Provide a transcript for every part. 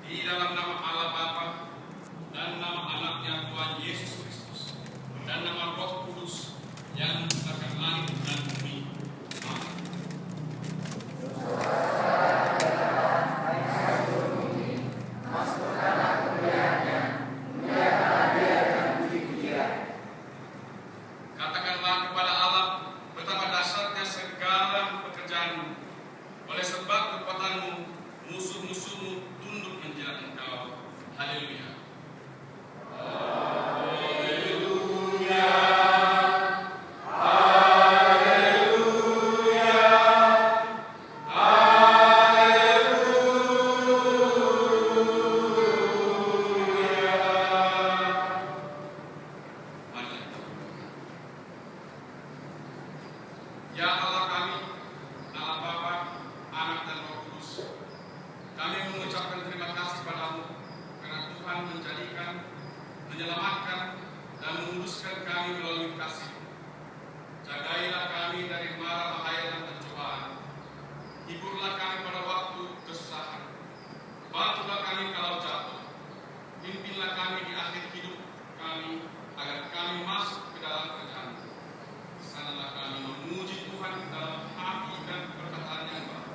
Di dalam nama Allah Bapa dan nama anaknya Tuhan Yesus Kristus dan nama Roh Kudus yang menciptakan langit dan bumi. Amin. Katakanlah kepada Allah betapa dasarnya segala pekerjaanmu. Oleh sebab kekuatanmu, musuh-musuhmu tunduk menjerat engkau. Haleluya. Ya Allah kami, Allah Bapa, Anak dan Roh Kudus, kami mengucapkan terima kasih padamu karena Tuhan menjadikan, menyelamatkan, dan menguduskan kami melalui kasih. Jagailah kami dari mara bahaya dan pencobaan. Hiburlah kami pada waktu kesusahan. Bantulah kami kalau jatuh. Pimpinlah kami di akhir hidup kami agar kami masuk ke dalam kerjaan. Sanalah kami memuji Tuhan dalam hati dan perkataan yang baik.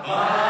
Bye.